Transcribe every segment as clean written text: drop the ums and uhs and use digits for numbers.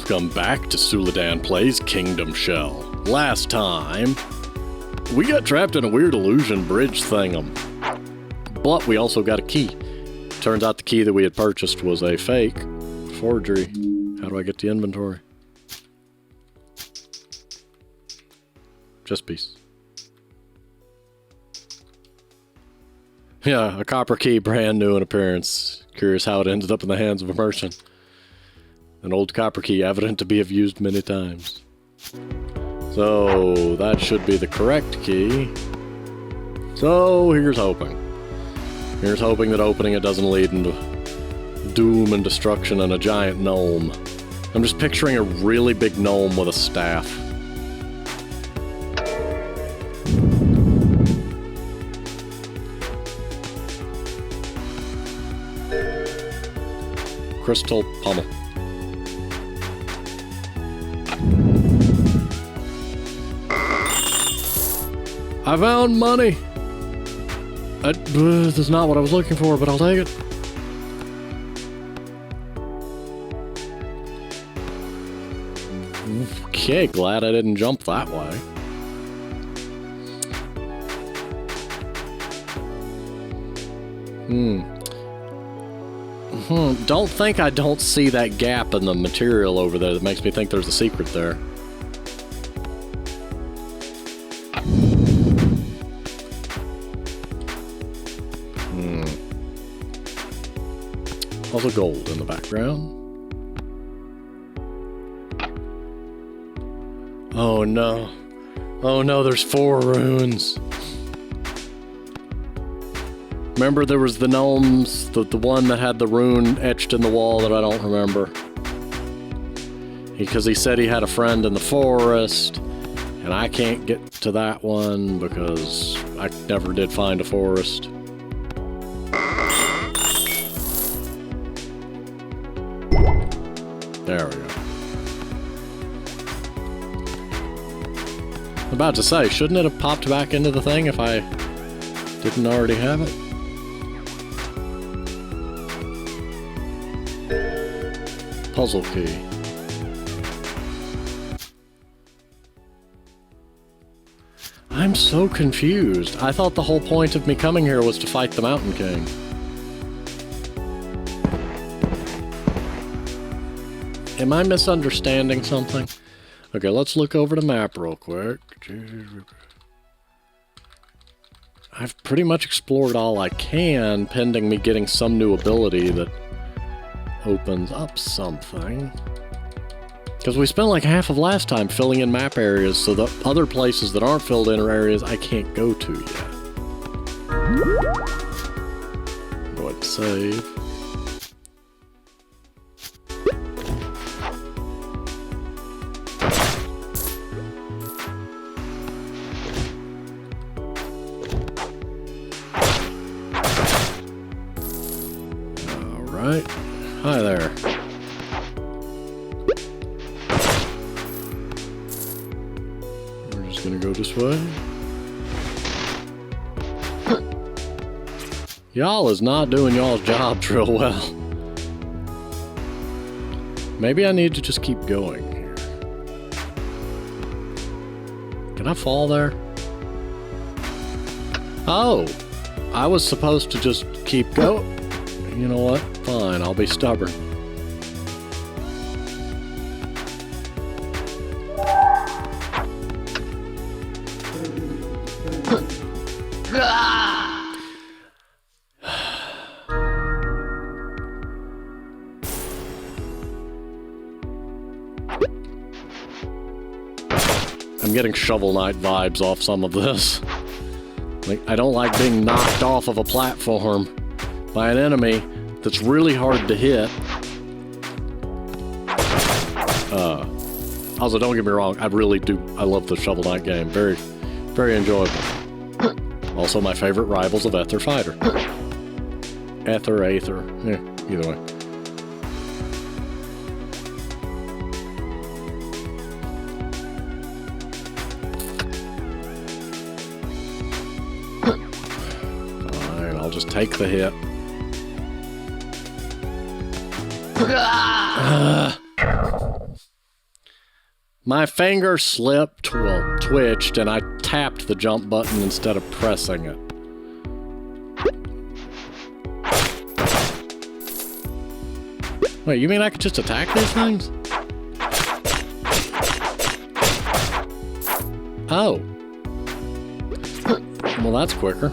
Welcome back to Suladan Plays Kingdom Shell. Last time, we got trapped in a weird illusion bridge thingam. But we also got a key. Turns out the key that we had purchased was a fake forgery. How do I get the inventory? Just peace. Yeah, a copper key, brand new in appearance. Curious how it ended up in the hands of a merchant. An old copper key, evident to be have used many times. So, that should be the correct key. So, here's hoping. Here's hoping that opening it doesn't lead into doom and destruction and a giant gnome. I'm just picturing a really big gnome with a staff. Crystal pummel. I found money! This is not what I was looking for, but I'll take it. Okay, glad I didn't jump that way. Don't think I don't see that gap in the material over there that makes me think there's a secret there. Also gold in the background. Oh no. Oh no, there's 4 runes. Remember there was the gnomes, the one that had the rune etched in the wall that I don't remember. Because he said he had a friend in the forest, and I can't get to that one because I never did find a forest. There we go. I'm about to say, shouldn't it have popped back into the thing if I didn't already have it? Puzzle key. I'm so confused. I thought the whole point of me coming here was to fight the Mountain King. Am I misunderstanding something? Okay, let's look over the map real quick. I've pretty much explored all I can, pending me getting some new ability that opens up something. Because we spent like half of last time filling in map areas, so the other places that aren't filled in are areas I can't go to yet. Go ahead and save. Alright. Hi there. We're just gonna go this way. Y'all is not doing y'all's jobs real well. Maybe I need to just keep going here. Can I fall there? Oh! I was supposed to just keep going. You know what? Fine, I'll be stubborn. I'm getting Shovel Knight vibes off some of this. Like, I don't like being knocked off of a platform by an enemy that's really hard to hit. Also, don't get me wrong, I really do. I love the Shovel Knight game. Very, very enjoyable. Also, my favorite rivals of Aether Fighter. Aether, yeah, either way. Fine, I'll just take the hit. My finger slipped, well, twitched, and I tapped the jump button instead of pressing it. Wait, you mean I could just attack these things? Oh. Well, that's quicker.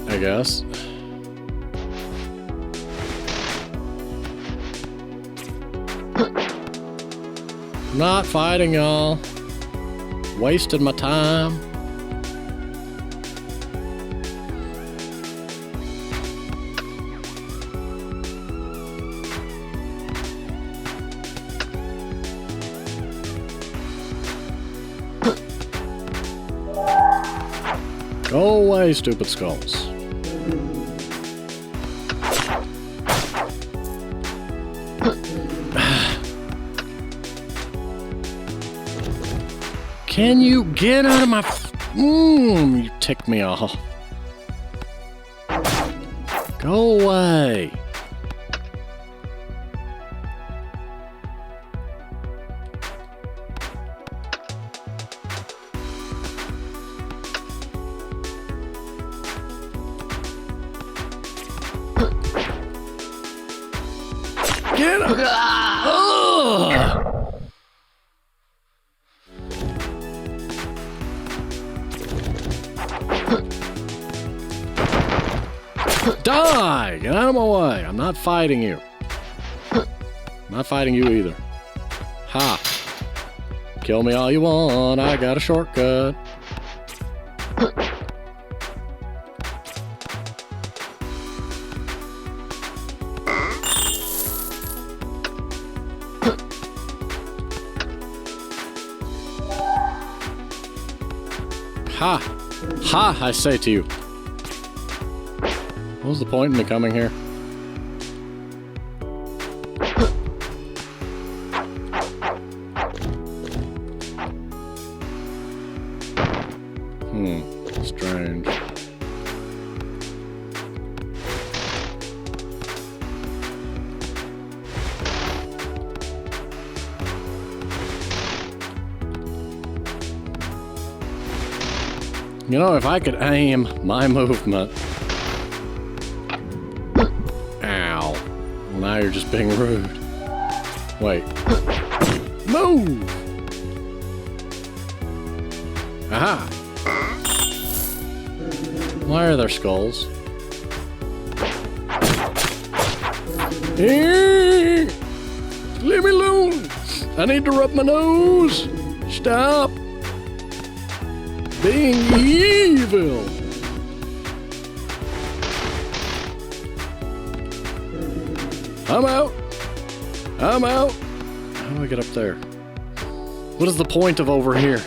I guess. Not fighting y'all. Wasted my time. Go away, stupid skulls. Can you get out of my... you ticked me off. Go away. Get up! Die! Get out of my way! I'm not fighting you. I'm not fighting you either. Ha! Kill me all you want, I got a shortcut. Ha! Ha, I say to you. What was the point in me coming here? Strange. You know, if I could aim my movement... Ow. Well, now you're just being rude. Wait. Move! Aha! Why are there skulls? Leave me alone! I need to rub my nose! Stop! Being evil! I'm out! I'm out! How do I get up there? What is the point of over here?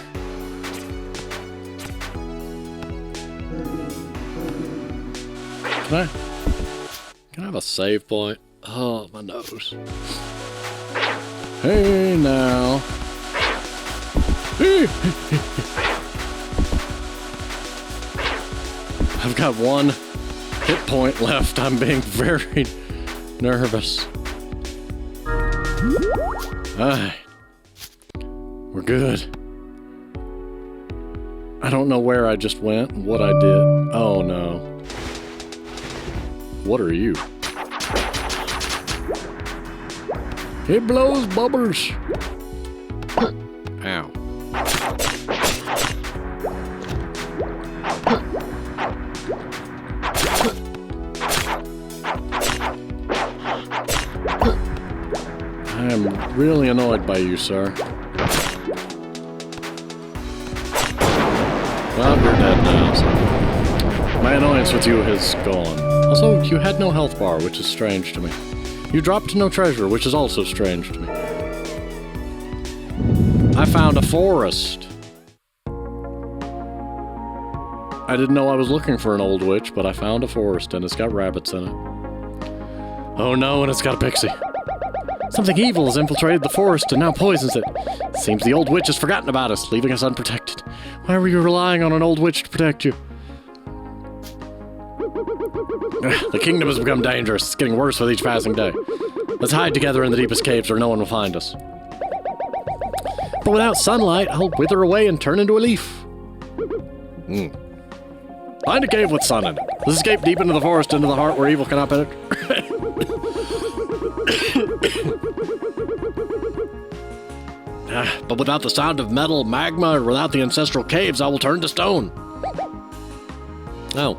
Can I have a save point? Oh, my nose. Hey, now. I've got one hit point left. I'm being very nervous. Alright. We're good. I don't know where I just went and what I did. Oh, no. What are you? It blows bubbles. Ow. I am really annoyed by you, sir. Well, you're dead now, so my annoyance with you is gone. Also, you had no health bar, which is strange to me. You dropped no treasure, which is also strange to me. I found a forest. I didn't know I was looking for an old witch, but I found a forest, and it's got rabbits in it. Oh no, and it's got a pixie. Something evil has infiltrated the forest and now poisons it. Seems the old witch has forgotten about us, leaving us unprotected. Why were you relying on an old witch to protect you? The kingdom has become dangerous. It's getting worse with each passing day. Let's hide together in the deepest caves where no one will find us. But without sunlight, I'll wither away and turn into a leaf. Find a cave with sun in it. Let's escape deep into the forest, into the heart where evil cannot penetrate. But without the sound of metal, magma, or without the ancestral caves, I will turn to stone. Oh.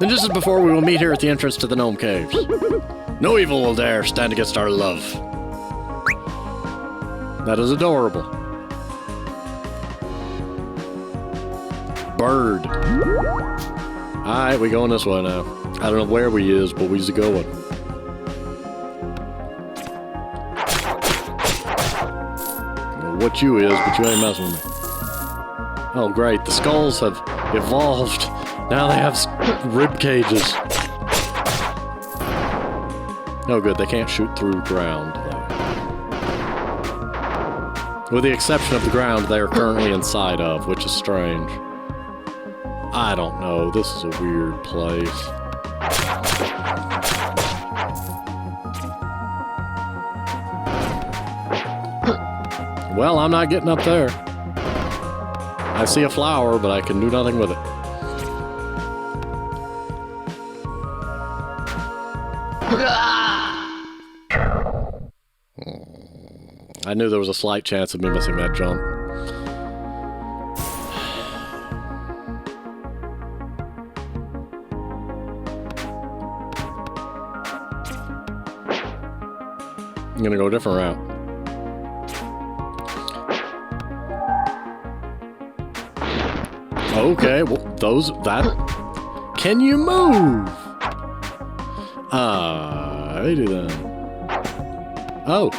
Then just as before, we will meet here at the entrance to the gnome caves. No evil will dare stand against our love. That is adorable. Bird. Alright, we going this way now. I don't know where we is, but we's going. What you is, but you ain't messing with me. Oh great, the skulls have evolved. Now they have rib cages. No good, they can't shoot through ground, though. With the exception of the ground they are currently inside of, which is strange. I don't know, this is a weird place. Well, I'm not getting up there. I see a flower, but I can do nothing with it. I knew there was a slight chance of me missing that jump. I'm gonna go a different route. Okay, well, that... Can you move? Alrighty then. Oh.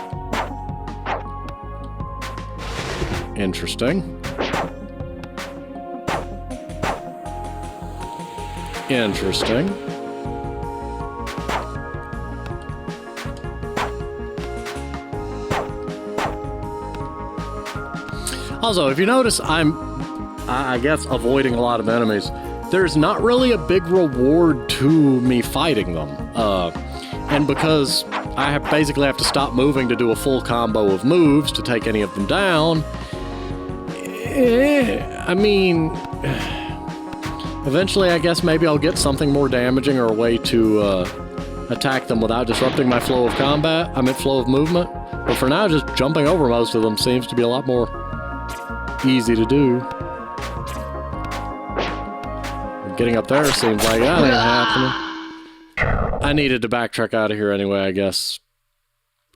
Interesting. Interesting. Also, if you notice, I guess, avoiding a lot of enemies. There's not really a big reward to me fighting them. And because I basically have to stop moving to do a full combo of moves to take any of them down, I mean, eventually I guess maybe I'll get something more damaging or a way to attack them without disrupting my flow of combat, flow of movement. But for now, just jumping over most of them seems to be a lot more easy to do. Getting up there seems like that ain't happening. I needed to backtrack out of here anyway, I guess.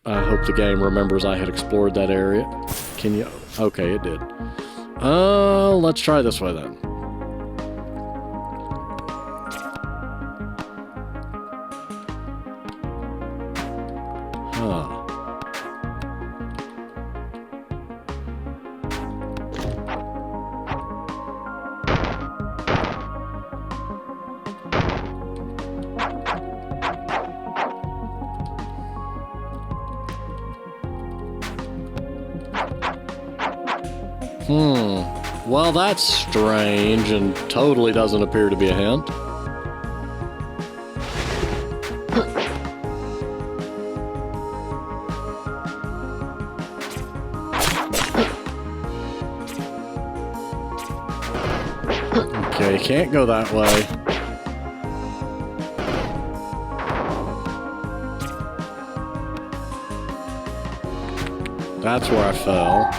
I hope the game remembers I had explored that area. Can you... Okay, it did. Let's try this way then. Huh. Well, that's strange and totally doesn't appear to be a hint. Okay, can't go that way. That's where I fell.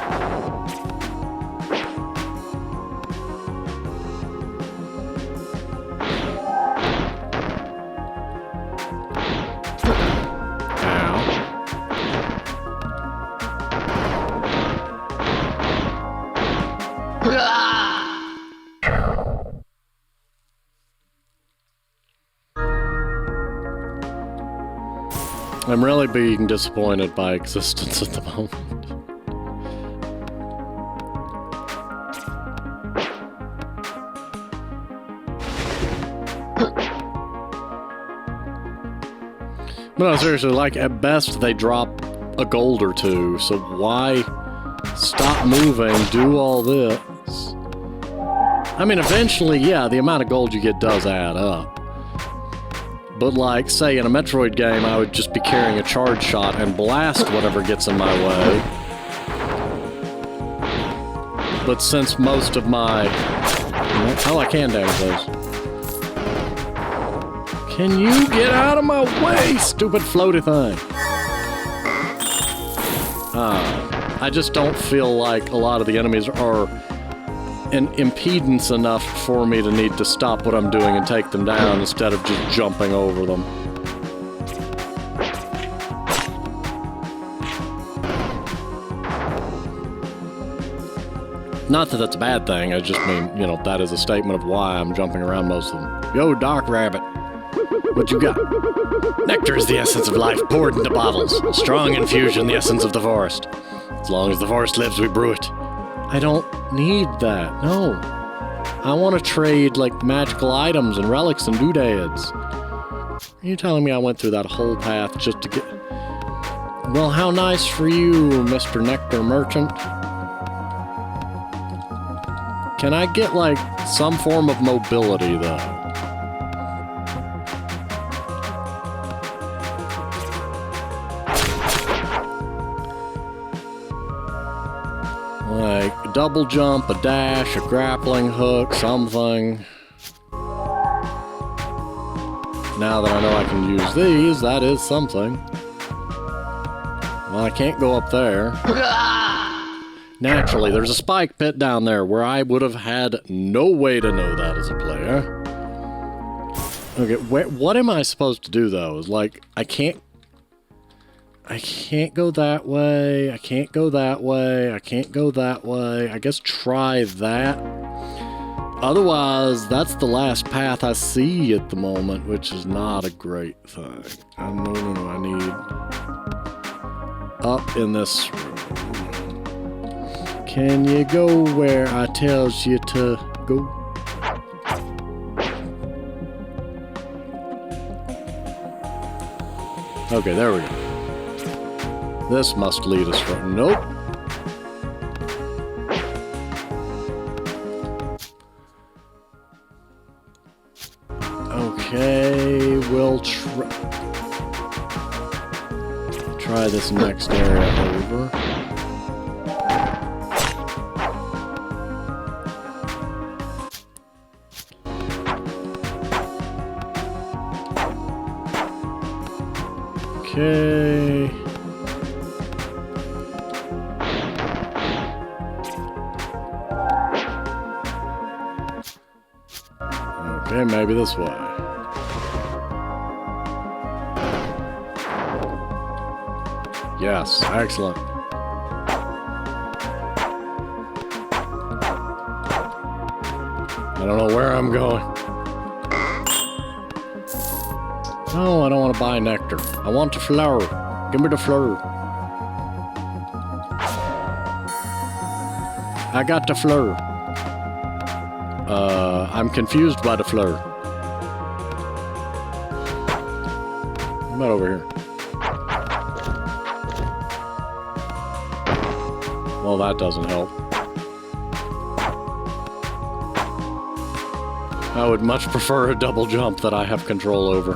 I'm really being disappointed by existence at the moment. But no, seriously, like, at best they drop a gold or two, so why stop moving, do all this? I mean, eventually, yeah, the amount of gold you get does add up. But like, say in a Metroid game, I would just be carrying a charge shot and blast whatever gets in my way. But since most of my... Oh, I can damage those. Can you get out of my way, stupid floaty thing? I just don't feel like a lot of the enemies are an impedance enough for me to need to stop what I'm doing and take them down instead of just jumping over them. Not that that's a bad thing, I just mean, you know, that is a statement of why I'm jumping around most of them. Yo, Dark Rabbit, what you got? Nectar is the essence of life poured into bottles. A strong infusion, the essence of the forest. As long as the forest lives, we brew it. I don't need that, no. I want to trade, like, magical items and relics and doodads. Are you telling me I went through that whole path just to get... Well, how nice for you, Mr. Nectar Merchant. Can I get, like, some form of mobility, though? Like, a double jump, a dash, a grappling hook, something. Now that I know I can use these, that is something. Well, I can't go up there. Naturally, there's a spike pit down there where I would have had no way to know that as a player. Okay, what am I supposed to do, though? Is like, I can't go that way, I can't go that way, I can't go that way. I guess try that. Otherwise, that's the last path I see at the moment, which is not a great thing. No, I need... up in this room. Can you go where I tells you to go? Okay, there we go. This must lead us for... Nope. Okay, we'll try this next area over. Okay. Okay, maybe this way. Yes, excellent. I don't know where I'm going. No, I don't want to buy nectar. I want the flower. Give me the flower. I got the flower. I'm confused by the flower. What about over here? Well, that doesn't help. I would much prefer a double jump that I have control over.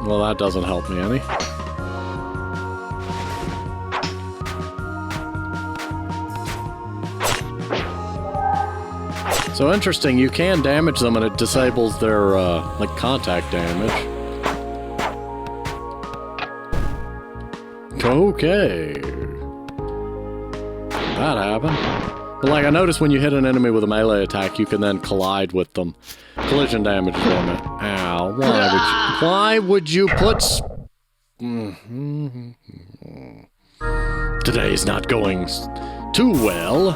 Well, that doesn't help me any. So interesting, you can damage them and it disables their, like, contact damage. Okay. That happened. But like, I noticed when you hit an enemy with a melee attack, you can then collide with them. Collision damage from it. Ow. Why would you put... Today's not going too well.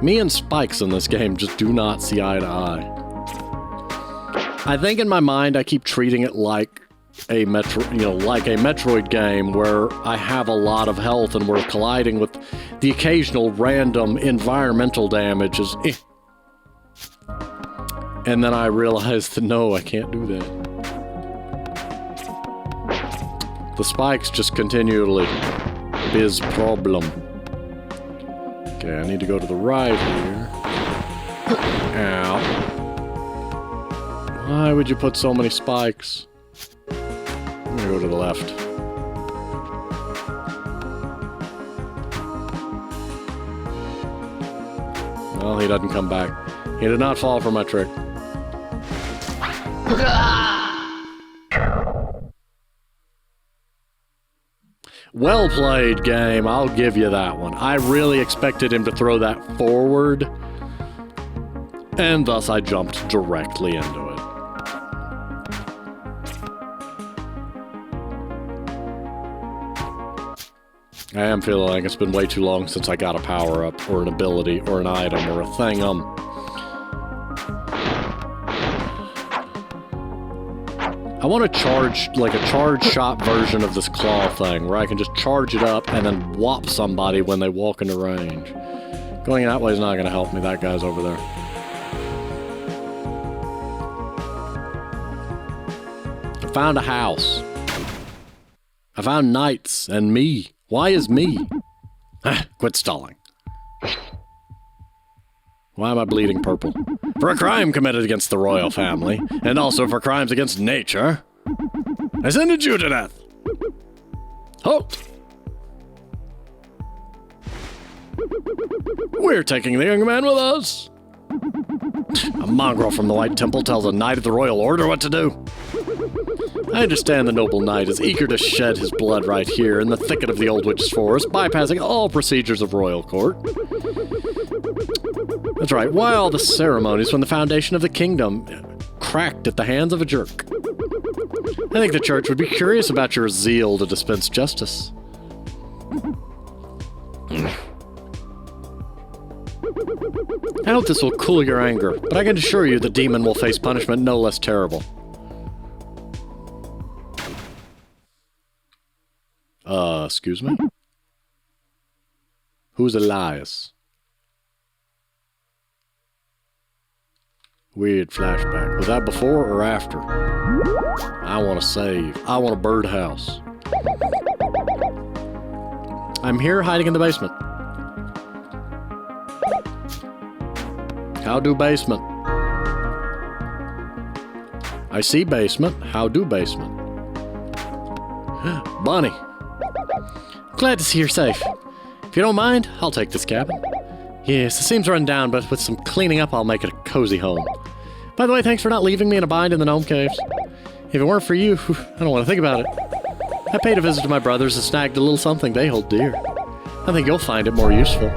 Me and spikes in this game just do not see eye to eye. I think in my mind I keep treating it like a Metroid game where I have a lot of health and we're colliding with the occasional random environmental damages. And then I realized that no, I can't do that. The spikes just continually biz problem. Okay, I need to go to the right here. Ow. Why would you put so many spikes? I'm gonna go to the left. Well, he doesn't come back. He did not fall for my trick. Well played, game. I'll give you that one. I really expected him to throw that forward, and thus I jumped directly into it. I am feeling like it's been way too long since I got a power-up, or an ability, or an item, or a thingum. I want to charge, like a charge shot version of this claw thing, where I can just charge it up and then whop somebody when they walk into range. Going that way is not going to help me, that guy's over there. I found a house. I found knights, and me. Why is me? Quit stalling. Why am I bleeding purple? For a crime committed against the royal family, and also for crimes against nature. I sentence you to death. Halt! We're taking the young man with us. A mongrel from the White Temple tells a knight of the royal order what to do. I understand the noble knight is eager to shed his blood right here in the thicket of the Old Witch's Forest, bypassing all procedures of royal court. That's right, why all the ceremonies when the foundation of the kingdom cracked at the hands of a jerk? I think the church would be curious about your zeal to dispense justice. I hope this will cool your anger, but I can assure you the demon will face punishment no less terrible. Excuse me? Who's Elias? Weird flashback. Was that before or after? I want to save. I want a birdhouse. I'm here hiding in the basement. How do basement? I see basement. How do basement? Bunny. Glad to see you're safe. If you don't mind, I'll take this cabin. Yes, it seems run down, but with some cleaning up, I'll make it a cozy home. By the way, thanks for not leaving me in a bind in the gnome caves. If it weren't for you, I don't want to think about it. I paid a visit to my brothers and snagged a little something they hold dear. I think you'll find it more useful.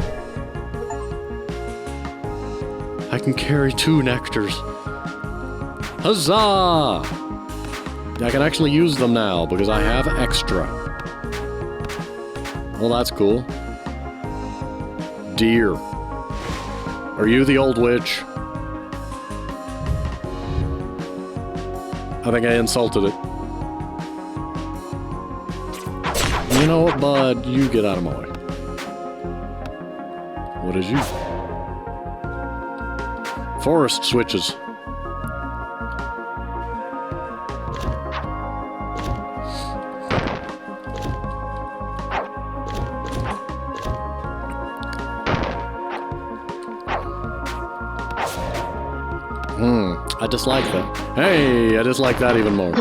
I can carry 2 nectars. Huzzah! I can actually use them now, because I have extra. Well, that's cool. Deer. Are you the old witch? I think I insulted it. You know what, bud? You get out of my way. What is you? Forest switches. I dislike that. Hey, I dislike that even more.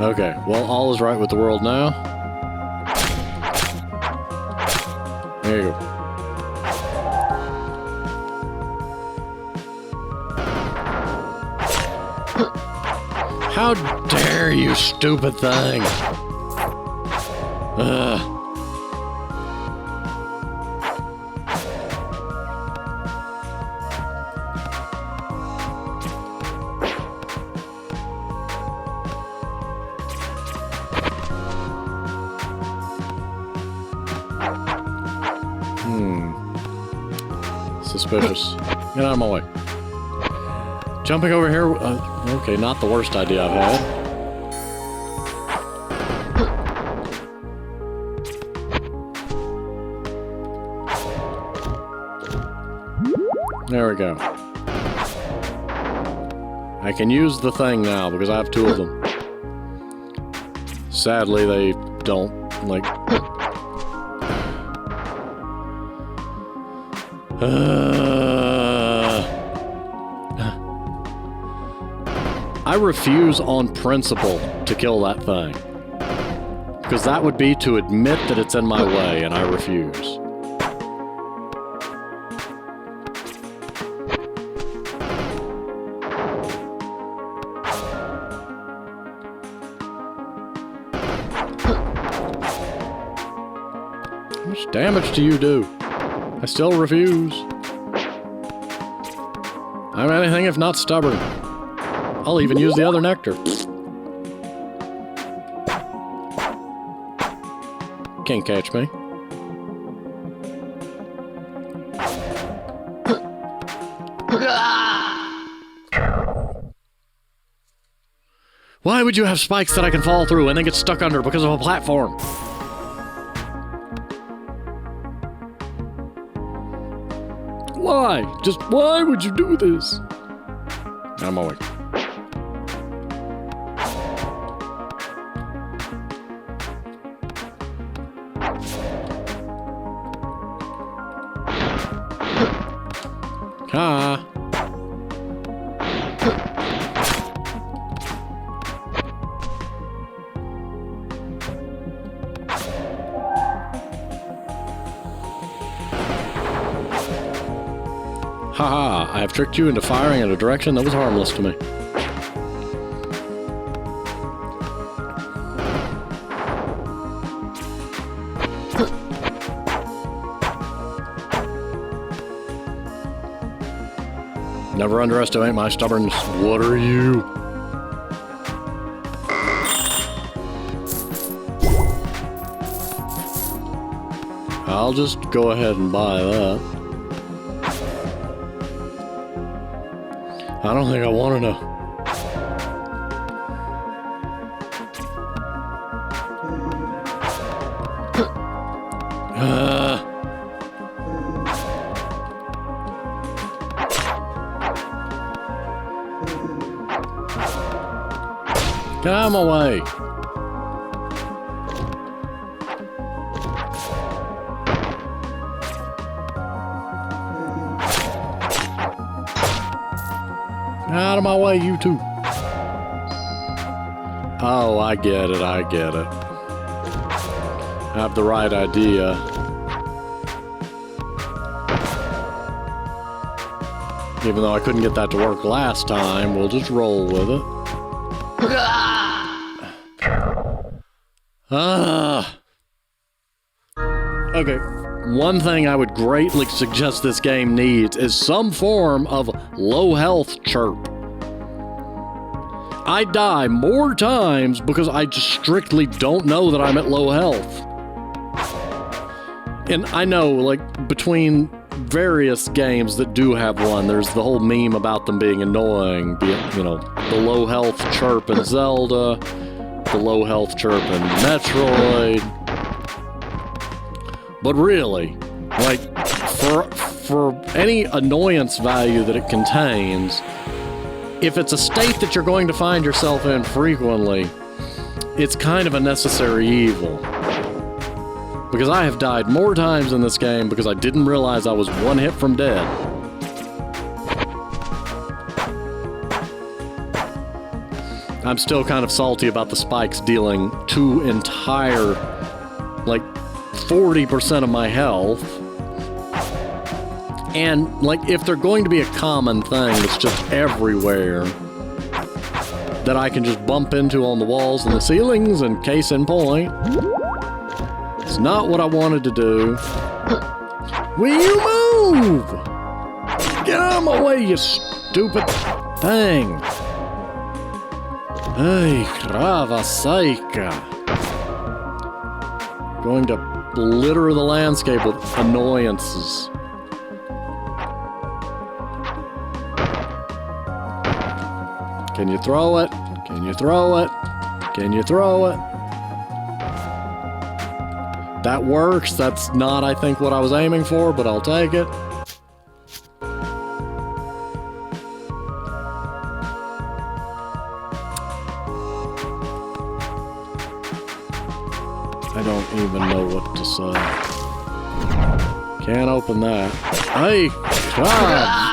Okay, well, all is right with the world now. There you go. How dare you, stupid thing! Ugh. Suspicious. Get out of my way. Jumping over here, okay, not the worst idea I've had. There we go. I can use the thing now because I have 2 of them. Sadly, they don't, like... I refuse on principle to kill that thing. Because that would be to admit that it's in my way, and I refuse. How much damage do you do? I still refuse. I'm anything if not stubborn. I'll even use the other nectar. Can't catch me. Why would you have spikes that I can fall through and then get stuck under because of a platform? Why? Just why would you do this? I'm awake. Ha! Haha, I have tricked you into firing in a direction that was harmless to me. Never underestimate my stubbornness. What are you? I'll just go ahead and buy that. I don't think I want to know. Get out of my way. Out of my way, you two. Oh, I get it, I get it. I have the right idea. Even though I couldn't get that to work last time, we'll just roll with it. Okay. One thing I would greatly suggest this game needs is some form of low health chirp. I die more times because I just strictly don't know that I'm at low health. And I know, like, between various games that do have one, there's the whole meme about them being annoying, be it, you know, the low health chirp in Zelda, the low health chirp in Metroid. But really, like, for any annoyance value that it contains, if it's a state that you're going to find yourself in frequently, it's kind of a necessary evil. Because I have died more times in this game because I didn't realize I was one hit from dead. I'm still kind of salty about the spikes dealing two entire, like, 40% of my health. And, like, if they're going to be a common thing that's just everywhere, that I can just bump into on the walls and the ceilings, and case in point, it's not what I wanted to do. Will you move? Get out of my way, you stupid thing. Hey, Krava Saika. Going to litter the landscape with annoyances. Can you throw it? Can you throw it? Can you throw it? That works. That's not, I think, what I was aiming for, but I'll take it. even know what to say. Can't open that. Hey, God!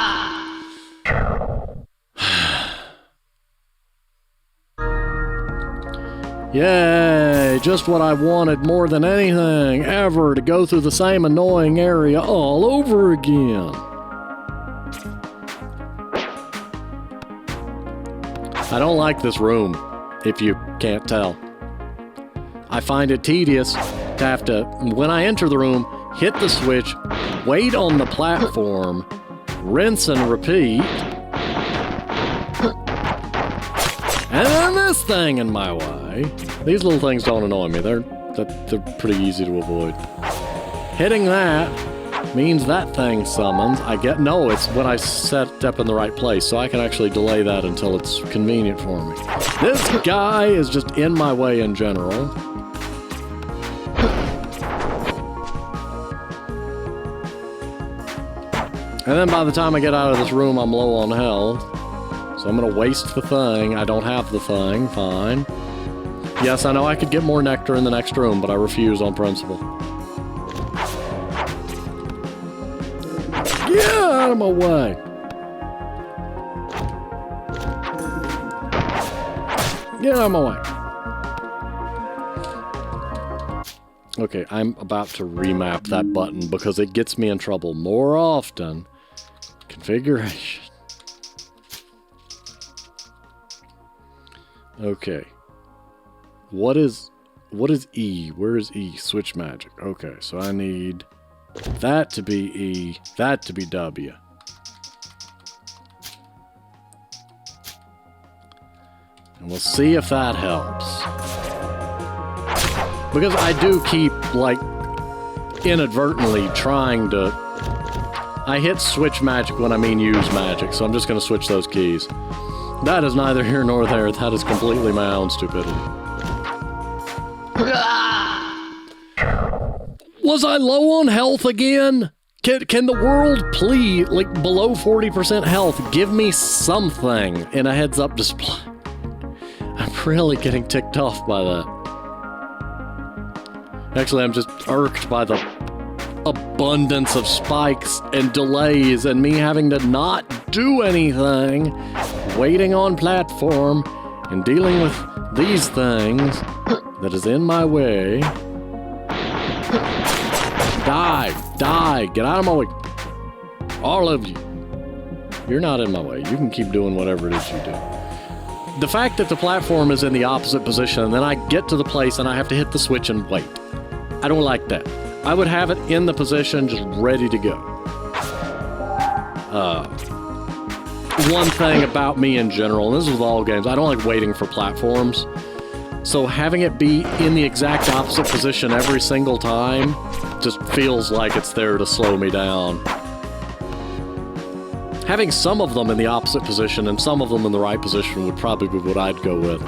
Yay! Just what I wanted more than anything ever, to go through the same annoying area all over again. I don't like this room, if you can't tell. I find it tedious to have to, when I enter the room, hit the switch, wait on the platform, rinse and repeat, and then this thing in my way. These little things don't annoy me. They're pretty easy to avoid. Hitting that means that thing summons. No, it's when I step in the right place, so I can actually delay that until it's convenient for me. This guy is just in my way in general. And then by the time I get out of this room, I'm low on health. So I'm gonna waste the thing. I don't have the thing. Fine. Yes, I know I could get more nectar in the next room, but I refuse on principle. Get out of my way! Get out of my way! Okay, I'm about to remap that button because it gets me in trouble more often. Configuration. Okay. What is E? Where is E? Switch magic. Okay, so I need that to be E, that to be W. And we'll see if that helps. Because I do keep, like, inadvertently trying to... I hit switch magic when I mean use magic, so I'm just going to switch those keys. That is neither here nor there. That is completely my own stupidity. Was I low on health again? Can the world please, like, below 40% health, give me something in a heads-up display? I'm really getting ticked off by that. Actually, I'm just irked by the abundance of spikes and delays and me having to not do anything, waiting on platform, and dealing with these things that is in my way. Die! Die! Get out of my way! All of you. You're not in my way. You can keep doing whatever it is you do. The fact that the platform is in the opposite position, and then I get to the place and I have to hit the switch and wait. I don't like that. I would have it in the position just ready to go. One thing about me in general, and this is with all games, I don't like waiting for platforms. So having it be in the exact opposite position every single time just feels like it's there to slow me down. Having some of them in the opposite position and some of them in the right position would probably be what I'd go with.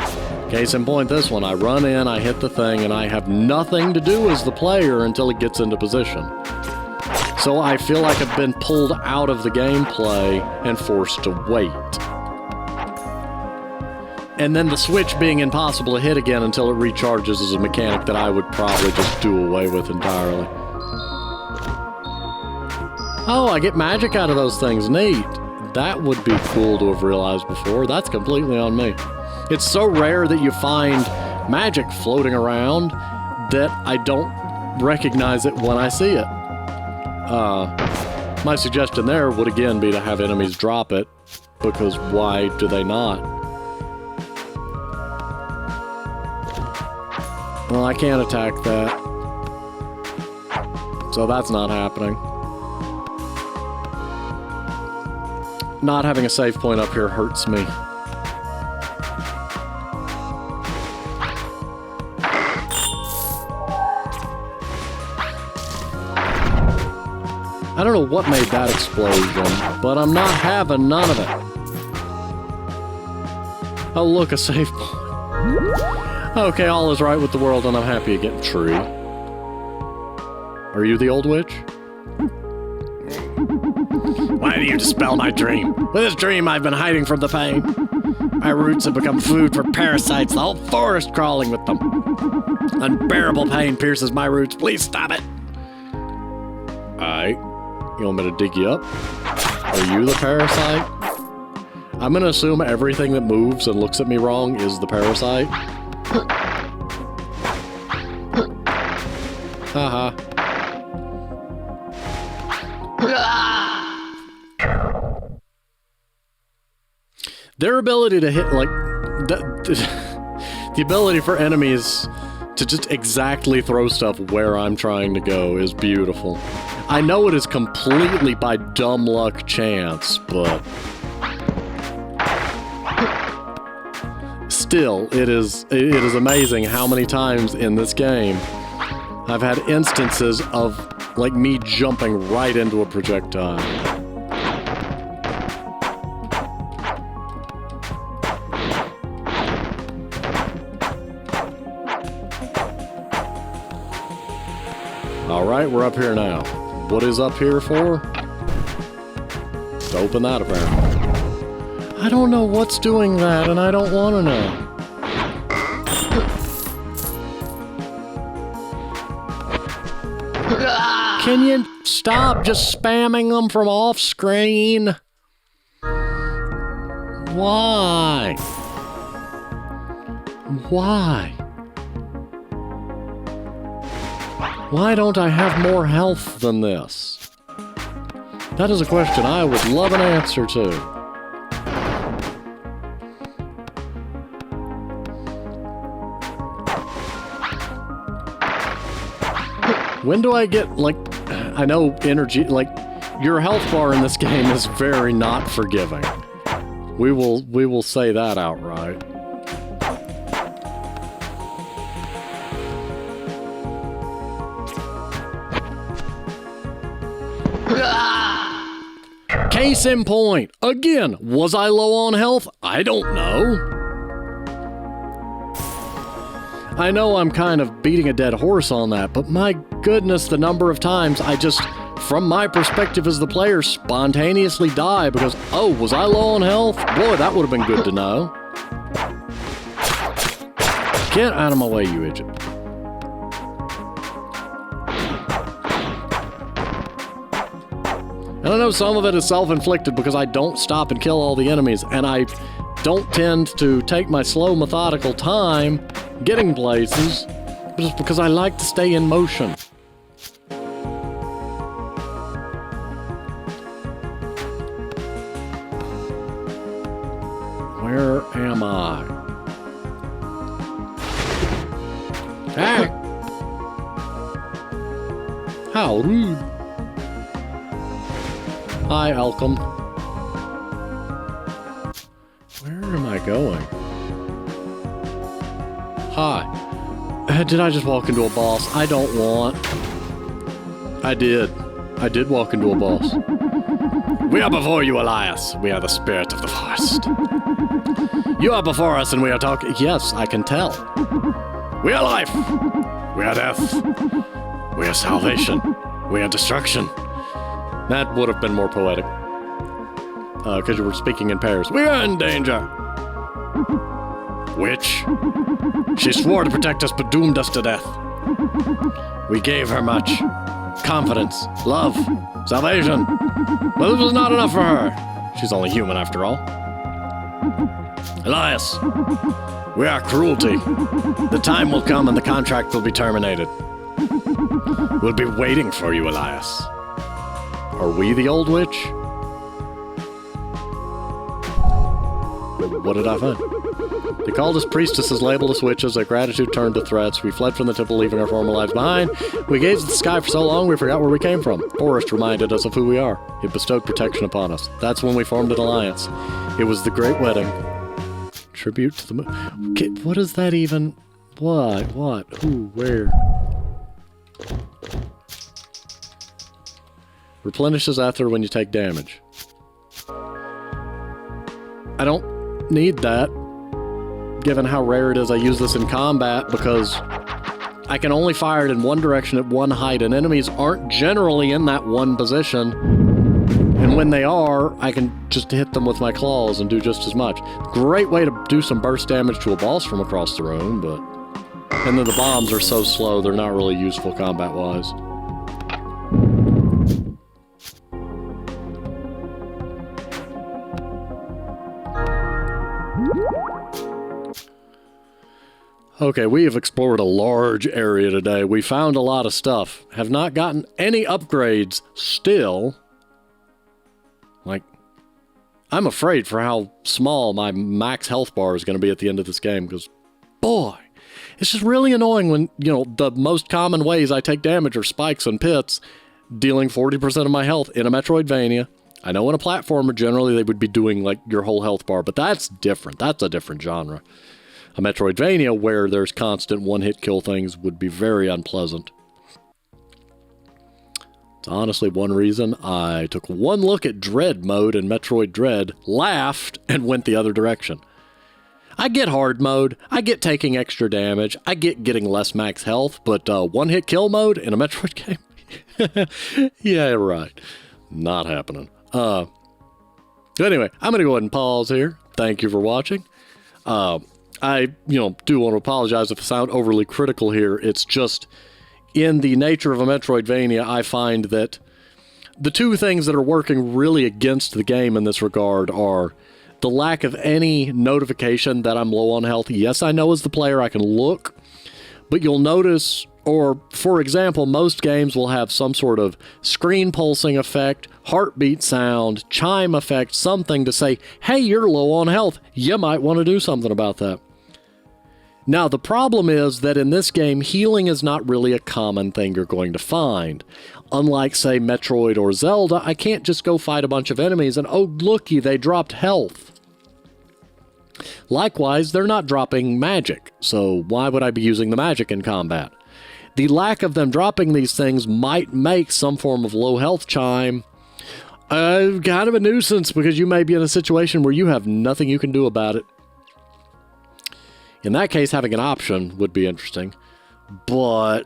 Case in point, this one, I run in, I hit the thing, and I have nothing to do as the player until it gets into position. So I feel like I've been pulled out of the gameplay and forced to wait. And then the switch being impossible to hit again until it recharges is a mechanic that I would probably just do away with entirely. Oh, I get magic out of those things. Neat. That would be cool to have realized before. That's completely on me. It's so rare that you find magic floating around that I don't recognize it when I see it. My suggestion there would again be to have enemies drop it, because why do they not? Well, I can't attack that. So that's not happening. Not having a save point up here hurts me. I don't know what made that explosion, but I'm not having none of it. Oh, look, a save point. Okay, all is right with the world, and I'm happy again. True. Are you the old witch? Why do you dispel my dream? With this dream, I've been hiding from the pain. My roots have become food for parasites, the whole forest crawling with them. Unbearable pain pierces my roots. Please stop it. Alright. You want me to dig you up? Are you the parasite? I'm gonna assume everything that moves and looks at me wrong is the parasite. Haha. Their ability to hit, like, the ability for enemies to just exactly throw stuff where I'm trying to go is beautiful. I know it is completely by dumb luck chance, but still, it is amazing how many times in this game I've had instances of, like, me jumping right into a projectile. Alright, we're up here now. What is up here for? To open that, apparently. I don't know what's doing that, and I don't want to know. Can you stop just spamming them from off-screen? Why? Why? Why don't I have more health than this? That is a question I would love an answer to. When do I get, like, I know energy, like, your health bar in this game is very not forgiving. We will say that outright. Case in point. Again, was I low on health? I don't know. I know I'm kind of beating a dead horse on that, but my goodness, the number of times I just, from my perspective as the player, spontaneously die because, oh, was I low on health? Boy, that would have been good to know. Get out of my way, you idiot. And I know some of it is self-inflicted because I don't stop and kill all the enemies, and I don't tend to take my slow, methodical time getting places, just because I like to stay in motion. Where am I? Ah! How rude! Hi, Alchem. Where am I going? Hi. Did I just walk into a boss? I don't want. I did. I did walk into a boss. We are before you, Elias. We are the spirit of the forest. You are before us and we are talking. Yes, I can tell. We are life. We are death. We are salvation. We are destruction. That would have been more poetic. Because you were speaking in pairs. We are in danger. Witch. She swore to protect us, but doomed us to death. We gave her much. Confidence, love, salvation. But this was not enough for her. She's only human after all. Elias, we are cruelty. The time will come and the contract will be terminated. We'll be waiting for you, Elias. Are we the old witch? What did I find? They called us priestesses, labeled us witches. Their gratitude turned to threats. We fled from the temple, leaving our former lives behind. We gazed at the sky for so long we forgot where we came from. Forest reminded us of who we are. It bestowed protection upon us. That's when we formed an alliance. It was the Great Wedding. Tribute to the moon. Okay, what is that even? What? What? Who? Where? Replenishes after when you take damage. I don't need that, given how rare it is I use this in combat, because I can only fire it in one direction at one height, and enemies aren't generally in that one position. And when they are, I can just hit them with my claws and do just as much. Great way to do some burst damage to a boss from across the room, but And then the bombs are so slow, they're not really useful combat-wise. Okay, we have explored a large area today. We found a lot of stuff. Have not gotten any upgrades still. Like, I'm afraid for how small my max health bar is going to be at the end of this game, because, boy, it's just really annoying when, you know, the most common ways I take damage are spikes and pits, dealing 40% of my health in a Metroidvania. I know in a platformer, generally, they would be doing, like, your whole health bar, but that's different. That's a different genre. A Metroidvania where there's constant one-hit kill things would be very unpleasant. It's honestly one reason I took one look at Dread mode in Metroid Dread, laughed, and went the other direction. I get hard mode, I get taking extra damage, I get getting less max health, but one-hit kill mode in a Metroid game? Yeah, right. Not happening. Anyway, I'm going to go ahead and pause here. Thank you for watching. I, do want to apologize if I sound overly critical here. It's just, in the nature of a Metroidvania, I find that the two things that are working really against the game in this regard are the lack of any notification that I'm low on health. Yes, I know as the player I can look, but you'll notice, or for example, most games will have some sort of screen pulsing effect, heartbeat sound, chime effect, something to say, hey, you're low on health. You might want to do something about that. Now, the problem is that in this game, healing is not really a common thing you're going to find. Unlike, say, Metroid or Zelda, I can't just go fight a bunch of enemies and, oh, looky, they dropped health. Likewise, they're not dropping magic, so why would I be using the magic in combat? The lack of them dropping these things might make some form of low health chime kind of a nuisance, because you may be in a situation where you have nothing you can do about it. In that case, having an option would be interesting, but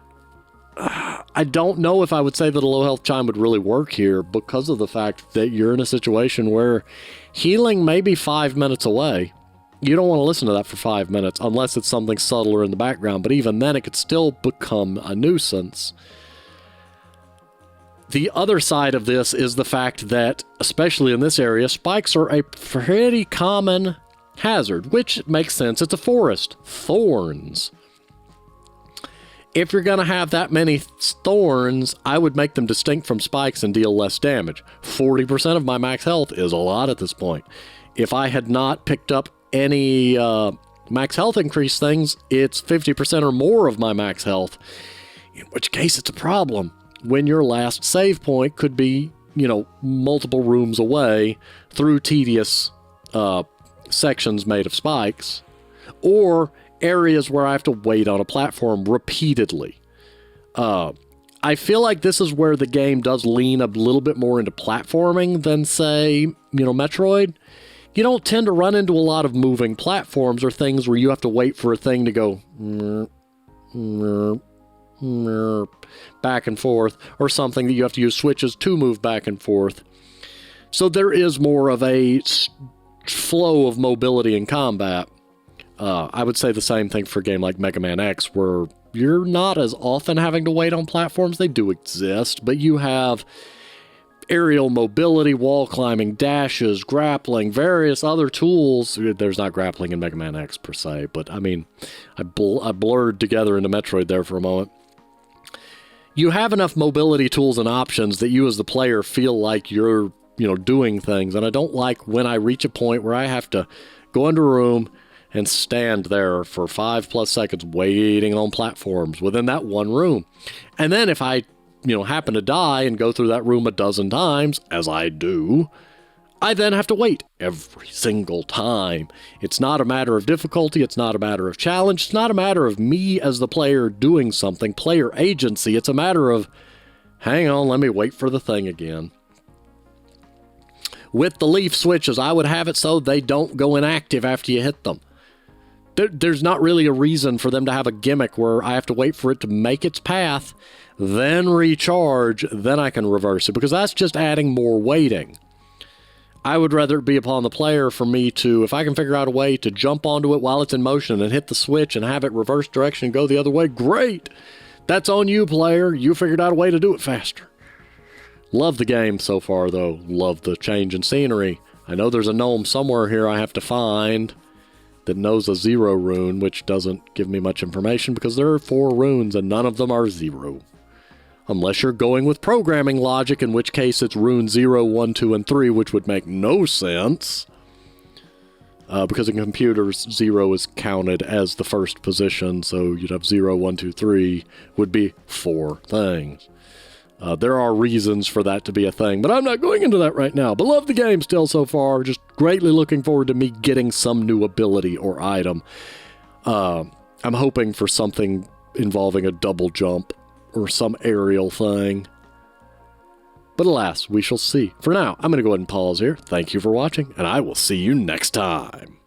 I don't know if I would say that a low health chime would really work here, because of the fact that you're in a situation where healing may be 5 minutes away. You don't want to listen to that for 5 minutes unless it's something subtler in the background, but even then it could still become a nuisance. The other side of this is the fact that, especially in this area, spikes are a pretty common hazard, which makes sense. It's a forest. Thorns. If you're going to have that many thorns, I would make them distinct from spikes and deal less damage. 40% of my max health is a lot at this point. If I had not picked up any max health increase things, it's 50% or more of my max health, in which case it's a problem when your last save point could be, multiple rooms away through tedious sections made of spikes, or areas where I have to wait on a platform repeatedly. I feel like this is where the game does lean a little bit more into platforming than, say, Metroid. You don't tend to run into a lot of moving platforms or things where you have to wait for a thing to go back and forth, or something that you have to use switches to move back and forth. So there is more of a flow of mobility in combat. I would say the same thing for a game like Mega Man X, where you're not as often having to wait on platforms. They do exist, but you have aerial mobility, wall climbing, dashes, grappling, various other tools. There's not grappling in Mega Man X per se, but I mean, I blurred together into Metroid there for a moment. You have enough mobility tools and options that you as the player feel like you're doing things, and I don't like when I reach a point where I have to go into a room and stand there for 5+ seconds waiting on platforms within that one room. And then if I, happen to die and go through that room a dozen times, as I do, I then have to wait every single time. It's not a matter of difficulty, it's not a matter of challenge, it's not a matter of me as the player doing something, player agency, it's a matter of, hang on, let me wait for the thing again. With the leaf switches, I would have it so they don't go inactive after you hit them. There's not really a reason for them to have a gimmick where I have to wait for it to make its path, then recharge, then I can reverse it, because that's just adding more waiting. I would rather it be upon the player for me to, if I can figure out a way to jump onto it while it's in motion and hit the switch and have it reverse direction and go the other way, great! That's on you, player. You figured out a way to do it faster. Love the game so far, though. Love the change in scenery. I know there's a gnome somewhere here I have to find that knows a 0 rune, which doesn't give me much information because there are 4 runes and none of them are 0. Unless you're going with programming logic, in which case it's rune 0, 1, 2, and 3, which would make no sense. Because in computers, 0 is counted as the first position, so you'd have 0, 1, 2, 3 would be 4 things. There are reasons for that to be a thing, but I'm not going into that right now. But love the game still so far. Just greatly looking forward to me getting some new ability or item. I'm hoping for something involving a double jump or some aerial thing. But alas, we shall see. For now, I'm going to go ahead and pause here. Thank you for watching, and I will see you next time.